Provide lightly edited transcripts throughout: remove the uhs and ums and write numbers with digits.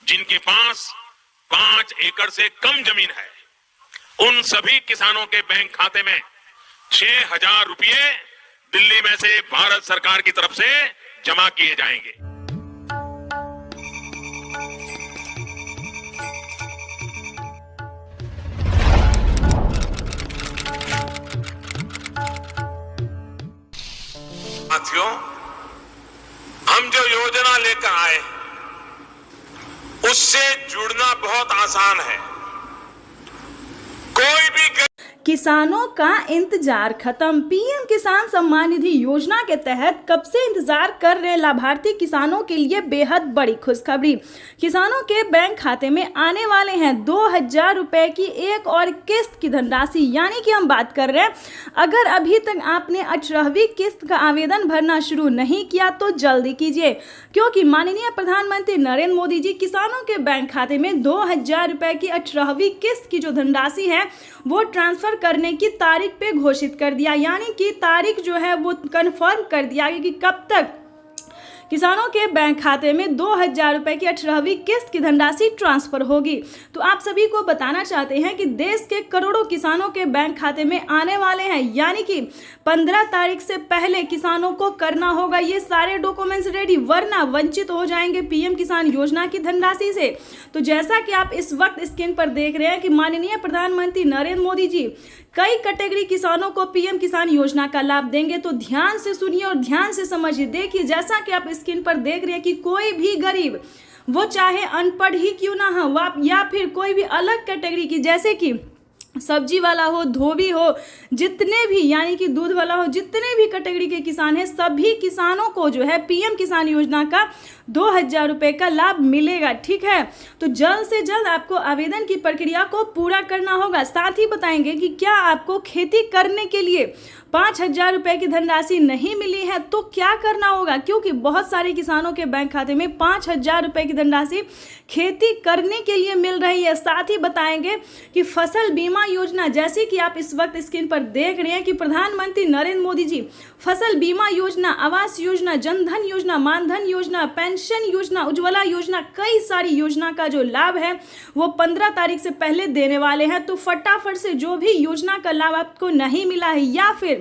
जिनके पास 5 एकड़ से कम जमीन है, उन सभी किसानों के बैंक खाते में 6,000 रुपये दिल्ली में से भारत सरकार की तरफ से जमा किए जाएंगे। साथियों, हम जो योजना लेकर आए उससे जुड़ना बहुत आसान है। कोई भी किसानों का इंतजार खत्म। पीएम किसान सम्मान निधि योजना के तहत कब से इंतजार कर रहे लाभार्थी किसानों के लिए बेहद बड़ी खुशखबरी। किसानों के बैंक खाते में आने वाले हैं 2,000 रुपए की एक और किस्त की धनराशि। यानी कि हम बात कर रहे हैं, अगर अभी तक आपने 18वीं किस्त का आवेदन भरना शुरू नहीं किया तो जल्दी कीजिए, क्योंकि माननीय प्रधानमंत्री नरेंद्र मोदी जी किसानों के बैंक खाते में 2,000 रुपए की 18वीं किस्त की जो धनराशि है वो ट्रांसफर करने की तारीख पे घोषित कर दिया। यानी कि तारीख जो है वो कंफर्म कर दिया गया कि कब तक किसानों के बैंक खाते में 2,000 रुपए की 18वीं किस्त की धनराशि ट्रांसफर होगी। तो आप सभी को बताना चाहते हैं कि देश के करोड़ों किसानों के बैंक खाते में आने वाले हैं, यानी कि 15 तारीख से पहले किसानों को करना होगा ये सारे डॉक्यूमेंट्स रेडी, वरना वंचित हो जाएंगे पीएम किसान योजना की धनराशि से। तो जैसा कि आप इस वक्त स्क्रीन पर देख रहे हैं कि माननीय प्रधानमंत्री नरेंद्र मोदी जी कई कैटेगरी किसानों को पीएम किसान योजना का लाभ देंगे। तो ध्यान से सुनिए और ध्यान से समझिए। देखिए, जैसा कि आप स्क्रीन पर देख रहे हैं कि कोई भी गरीब, वो चाहे अनपढ़ ही क्यों ना हो या फिर कोई भी अलग कैटेगरी की, जैसे कि सब्जी वाला हो, धोबी हो, जितने भी यानी कि दूध वाला हो, जितने भी कैटेगरी के किसान हैं, सभी किसानों को जो है पीएम किसान योजना का 2,000 रुपए का लाभ मिलेगा। ठीक है, तो जल्द से जल्द आपको आवेदन की प्रक्रिया को पूरा करना होगा। साथ ही बताएंगे कि क्या आपको खेती करने के लिए 5,000 रुपए की धनराशि नहीं मिली है तो क्या करना होगा, क्योंकि बहुत सारे किसानों के बैंक खाते में 5,000 रुपए की धनराशि खेती करने के लिए मिल रही है। साथ ही बताएंगे कि फसल बीमा योजना, जैसे कि आप इस वक्त स्क्रीन पर देख रहे हैं कि प्रधानमंत्री नरेंद्र मोदी जी फसल बीमा योजना, आवास योजना, जनधन योजना, मानधन योजना, पेंशन योजना, उज्ज्वला योजना, कई सारी योजना का जो लाभ है वो 15 तारीख से पहले देने वाले हैं। तो फटाफट से जो भी योजना का लाभ आपको नहीं मिला है या फिर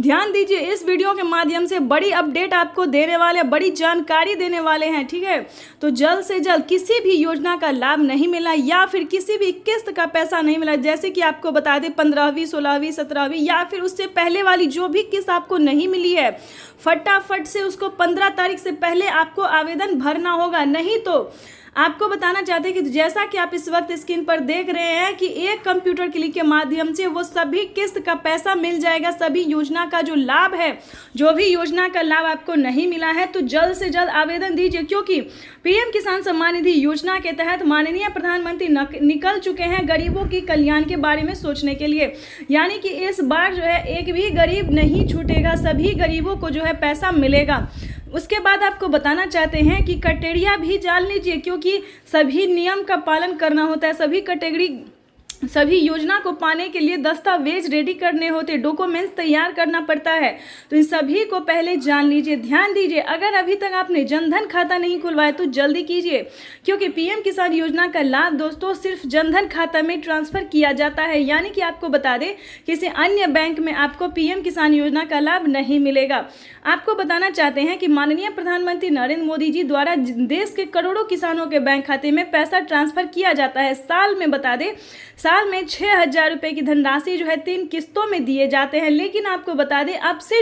ध्यान दीजिए, इस वीडियो के माध्यम से बड़ी अपडेट आपको देने वाले, बड़ी जानकारी देने वाले हैं। ठीक है, तो जल्द से जल्द किसी भी योजना का लाभ नहीं मिला या फिर किसी भी किस्त का पैसा नहीं मिला, जैसे कि आपको बता दें 15वीं, 16वीं, 17वीं या फिर उससे पहले वाली जो भी किस्त आपको नहीं मिली है, फटाफट से उसको 15 तारीख से पहले आपको आवेदन भरना होगा। नहीं तो आपको बताना चाहते हैं कि जैसा कि आप इस वक्त स्क्रीन पर देख रहे हैं कि एक कंप्यूटर क्लिक के माध्यम से वो सभी किस्त का पैसा मिल जाएगा, सभी योजना का जो लाभ है, जो भी योजना का लाभ आपको नहीं मिला है तो जल्द से जल्द आवेदन दीजिए, क्योंकि पीएम किसान सम्मान निधि योजना के तहत माननीय प्रधानमंत्री निकल चुके हैं गरीबों की कल्याण के बारे में सोचने के लिए। यानी कि इस बार जो है एक भी गरीब नहीं छूटेगा, सभी गरीबों को जो है पैसा मिलेगा। उसके बाद आपको बताना चाहते हैं कि क्राइटेरिया भी जान लीजिए, क्योंकि सभी नियम का पालन करना होता है। सभी कैटेगरी, सभी योजना को पाने के लिए दस्तावेज रेडी करने होते, डॉक्यूमेंट्स तैयार करना पड़ता है। तो इन सभी को पहले जान लीजिए। ध्यान दीजिए, अगर अभी तक आपने जनधन खाता नहीं खुलवाया तो जल्दी कीजिए, क्योंकि पीएम किसान योजना का लाभ दोस्तों सिर्फ जनधन खाता में ट्रांसफर किया जाता है। यानी कि आपको बता दें किसी अन्य बैंक में आपको पीएम किसान योजना का लाभ नहीं मिलेगा। आपको बताना चाहते हैं कि माननीय प्रधानमंत्री नरेंद्र मोदी जी द्वारा देश के करोड़ों किसानों के बैंक खाते में पैसा ट्रांसफर किया जाता है। साल में बता दें, साल में 6,000 रुपए की धनराशि जो है 3 किस्तों में दिए जाते हैं। लेकिन आपको बता दें अब से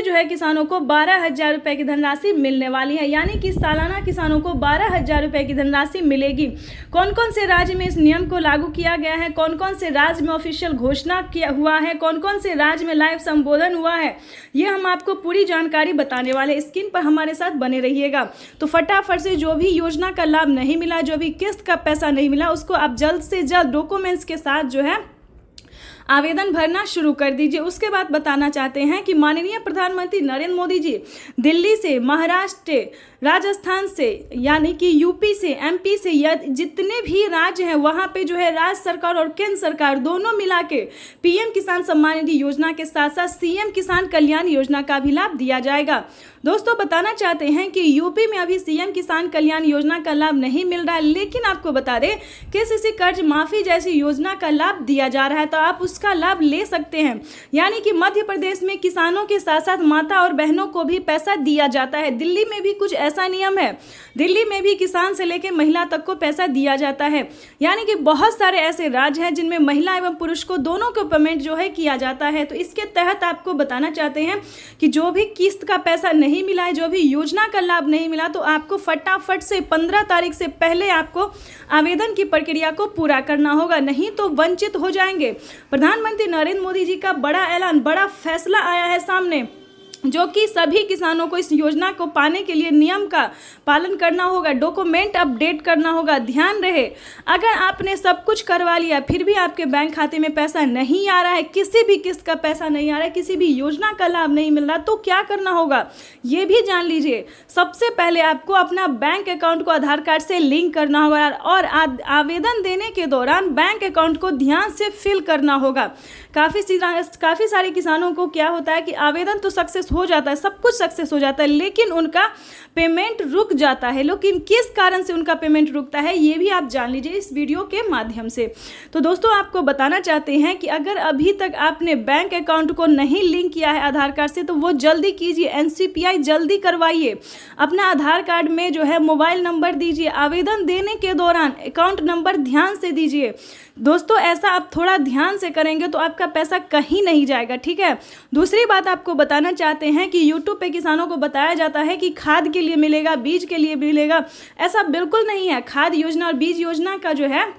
जो है किसानों को 12,000 रुपए की धनराशि मिलने वाली है। यानी कि सालाना किसानों को 12,000 रुपए की धनराशि मिलेगी। कौन कौन से राज्य में इस नियम को लागू किया गया है, कौन कौन से राज्य में ऑफिशियल घोषणा किया हुआ है, कौन कौन से राज्य में लाइव संबोधन हुआ है, ये हम आपको पूरी जानकारी बताने वाले। स्क्रीन पर हमारे साथ बने रहिएगा। तो फटाफट से जो भी योजना का लाभ नहीं मिला, जो भी किस्त का पैसा नहीं मिला, उसको आप जल्द से जल्द डॉक्यूमेंट्स के साथ जो है आवेदन भरना शुरू कर दीजिए। उसके बाद बताना चाहते हैं कि माननीय प्रधानमंत्री नरेंद्र मोदी जी दिल्ली से, महाराष्ट्र, राजस्थान से, यानी कि यूपी से, एमपी से, या जितने भी राज्य हैं वहाँ पे जो है राज्य सरकार और केंद्र सरकार दोनों मिला के पीएम किसान सम्मान निधि योजना के साथ साथ सीएम किसान कल्याण योजना का भी लाभ दिया जाएगा। दोस्तों बताना चाहते हैं कि यूपी में अभी सीएम किसान कल्याण योजना का लाभ नहीं मिल रहा है, लेकिन आपको बता दें केसीसी कर्ज माफी जैसी योजना का लाभ दिया जा रहा है, तो आप उसका लाभ ले सकते हैं। यानी कि मध्य प्रदेश में किसानों के साथ साथ माता और बहनों को भी पैसा दिया जाता है। दिल्ली में भी कुछ ऐसा नियम है, दिल्ली में भी किसान से लेकर महिला तक को पैसा दिया जाता है। यानी कि बहुत सारे ऐसे राज्य हैं जिनमें महिला एवं पुरुष को दोनों को पेमेंट जो है किया जाता है। तो इसके तहत आपको बताना चाहते हैं कि जो भी किस्त का पैसा नहीं मिला है, जो भी योजना का लाभ नहीं मिला, तो आपको फटाफट से 15 तारीख से पहले आपको आवेदन की प्रक्रिया को पूरा करना होगा, नहीं तो वंचित हो जाएंगे। प्रधानमंत्री नरेंद्र मोदी जी का बड़ा ऐलान, बड़ा फैसला आया है सामने, जो कि सभी किसानों को इस योजना को पाने के लिए नियम का पालन करना होगा, डॉक्यूमेंट अपडेट करना होगा। ध्यान रहे, अगर आपने सब कुछ करवा लिया फिर भी आपके बैंक खाते में पैसा नहीं आ रहा है, किसी भी किस्त का पैसा नहीं आ रहा है, किसी भी योजना का लाभ नहीं मिल रहा, तो क्या करना होगा ये भी जान लीजिए। सबसे पहले आपको अपना बैंक अकाउंट को आधार कार्ड से लिंक करना होगा और आवेदन देने के दौरान बैंक अकाउंट को ध्यान से फिल करना होगा। काफ़ी सारे किसानों को क्या होता है कि आवेदन तो सक्सेस हो जाता है, सब कुछ सक्सेस हो जाता है, लेकिन उनका पेमेंट रुक जाता है। लेकिन किस कारण से उनका पेमेंट रुकता है ये भी आप जान लीजिए इस वीडियो के माध्यम से। तो दोस्तों आपको बताना चाहते हैं कि अगर अभी तक आपने बैंक अकाउंट को नहीं लिंक किया है आधार कार्ड से, तो वो जल्दी कीजिए, एनसीपीआई जल्दी करवाइए। अपना आधार कार्ड में जो है मोबाइल नंबर दीजिए, आवेदन देने के दौरान अकाउंट नंबर ध्यान से दीजिए। दोस्तों ऐसा आप थोड़ा ध्यान से करेंगे तो आपका पैसा कहीं नहीं जाएगा, ठीक है। दूसरी बात आपको बताना चाहते हैं कि यूट्यूब पे किसानों को बताया जाता है कि खाद के लिए मिलेगा, बीज के लिए मिलेगा, ऐसा बिल्कुल नहीं है। खाद योजना और बीज योजना का जो है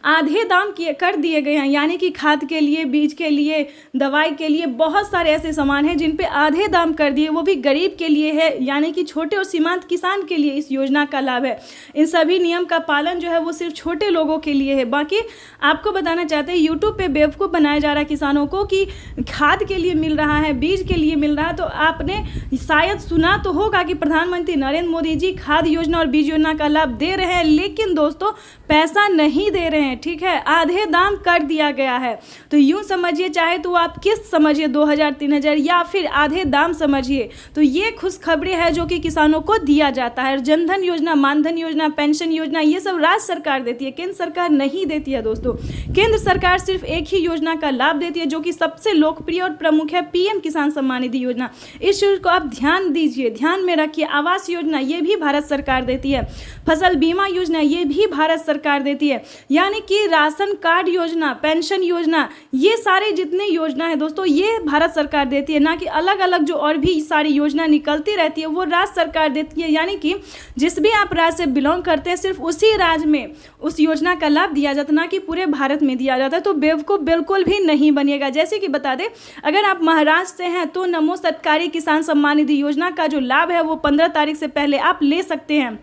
आधे दाम कर दिए गए हैं, यानी कि खाद के लिए, बीज के लिए, दवाई के लिए बहुत सारे ऐसे सामान हैं जिन पे आधे दाम कर दिए, वो भी गरीब के लिए है, यानी कि छोटे और सीमांत किसान के लिए इस योजना का लाभ है। इन सभी नियम का पालन जो है वो सिर्फ छोटे लोगों के लिए है। बाकी आपको बताना चाहते हैं यूट्यूब पे बेवकूफ़ बनाया जा रहा है किसानों को कि खाद के लिए मिल रहा है, बीज के लिए मिल रहा है। तो आपने शायद सुना तो होगा कि प्रधानमंत्री नरेंद्र मोदी जी खाद योजना और बीज योजना का लाभ दे रहे हैं, लेकिन दोस्तों पैसा नहीं दे रहे हैं, ठीक है, आधे दाम कर दिया गया है। तो यूं समझिए, चाहे तो आप किस्त समझिए 2000 3000 या फिर आधे दाम समझिए। तो ये खुशखबरी है जो कि किसानों को दिया जाता है। जनधन योजना, मानधन योजना, पेंशन योजना, ये सब राज्य सरकार देती है, केंद्र सरकार नहीं देती है। दोस्तों केंद्र सरकार सिर्फ एक ही योजना का लाभ देती है जो कि सबसे लोकप्रिय और प्रमुख है, पीएम किसान सम्मान निधि योजना। इस चीज को आप ध्यान दीजिए, ध्यान में रखिए। आवास योजना ये भी भारत सरकार देती है, फसल बीमा योजना ये भी भारत सरकार देती है, यानी कि राशन कार्ड योजना, पेंशन योजना, ये सारे जितने योजना है दोस्तों ये भारत सरकार देती है, ना कि अलग अलग जो और भी सारी योजना निकलती रहती है वो राज्य सरकार देती है। यानी कि जिस भी आप राज्य से बिलोंग करते हैं सिर्फ उसी राज्य में उस योजना का लाभ दिया जाता है, ना कि पूरे भारत में दिया जाता है। तो बेवकूफ़ बिल्कुल भी नहीं बनिएगा। जैसे कि बता दें, अगर आप महाराष्ट्र से हैं तो नमो सरकारी किसान सम्मान निधि योजना का जो लाभ है वो 15 तारीख से पहले आप ले सकते हैं।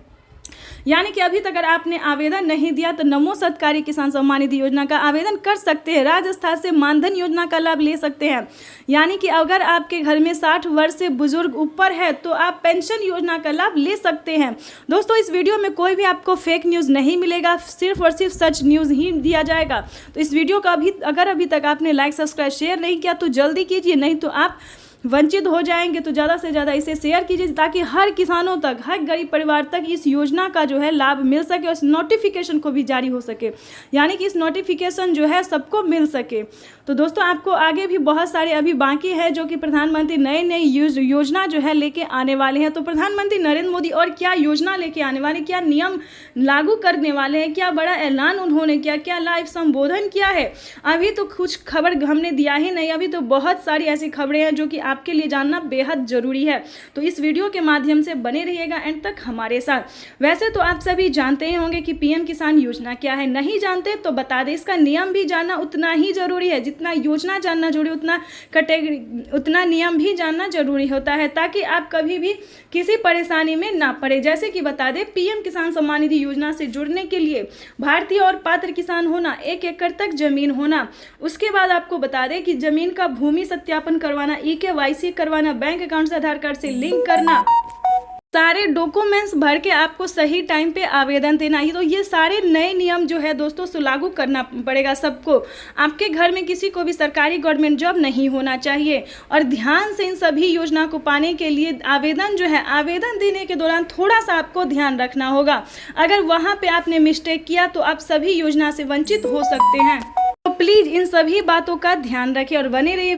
यानी कि अभी तक अगर आपने आवेदन नहीं दिया तो नमो सरकारी किसान सम्मान निधि योजना का आवेदन कर सकते हैं। राजस्थान से मानधन योजना का लाभ ले सकते हैं। यानी कि अगर आपके घर में 60 वर्ष से बुजुर्ग ऊपर है तो आप पेंशन योजना का लाभ ले सकते हैं। दोस्तों इस वीडियो में कोई भी आपको फेक न्यूज़ नहीं मिलेगा, सिर्फ और सिर्फ सच न्यूज़ ही दिया जाएगा। तो इस वीडियो का अगर अभी तक आपने लाइक सब्सक्राइब शेयर नहीं किया तो जल्दी कीजिए, नहीं तो आप वंचित हो जाएंगे। तो ज़्यादा से ज़्यादा इसे शेयर कीजिए ताकि हर किसानों तक, हर गरीब परिवार तक इस योजना का जो है लाभ मिल सके और इस नोटिफिकेशन को भी जारी हो सके, यानी कि इस नोटिफिकेशन जो है सबको मिल सके। तो दोस्तों आपको आगे भी बहुत सारे अभी बाकी है जो कि प्रधानमंत्री नई नई योजना जो है लेके आने वाले हैं। तो प्रधानमंत्री नरेंद्र मोदी और क्या योजना लेके आने वाले, क्या नियम लागू करने वाले हैं, क्या बड़ा ऐलान उन्होंने किया, क्या लाइव संबोधन किया है, अभी तो कुछ खबर हमने दिया ही नहीं। अभी तो बहुत सारी ऐसी खबरें हैं जो कि आप आपके लिए जानना बेहद जरूरी है। तो इस वीडियो के माध्यम से बने रहिएगा एंड तक हमारे साथ। वैसे तो आप सभी जानते ही होंगे कि पीएम किसान योजना क्या है, नहीं जानते तो बता दें, इसका नियम भी जानना उतना ही जरूरी है। जितना योजना जानना जरूरी उतना नियम भी जानना जरूरी होता है, ताकि आप कभी भी किसी परेशानी में ना पड़े। जैसे कि बता दें, पीएम किसान सम्मान निधि योजना से जुड़ने के लिए भारतीय और पात्र किसान होना, 1 एकड़ तक जमीन होना, उसके बाद आपको बता दें कि जमीन का भूमि सत्यापन करवाना, EKYC करवाना, बैंक अकाउंट से आधार कार्ड से लिंक करना, सारे डॉक्यूमेंट्स भर के आपको सही टाइम पे आवेदन देना ही। तो ये सारे नए नियम जो है दोस्तों लागू करना पड़ेगा सबको। आपके घर में किसी को भी सरकारी गवर्नमेंट जॉब नहीं होना चाहिए। और ध्यान से इन सभी योजना को पाने के लिए आवेदन देने के दौरान थोड़ा सा आपको ध्यान रखना होगा। अगर वहाँ पे आपने मिस्टेक किया तो आप सभी योजना से वंचित हो सकते हैं। तो प्लीज़ इन सभी बातों का ध्यान रखें और बने रहिए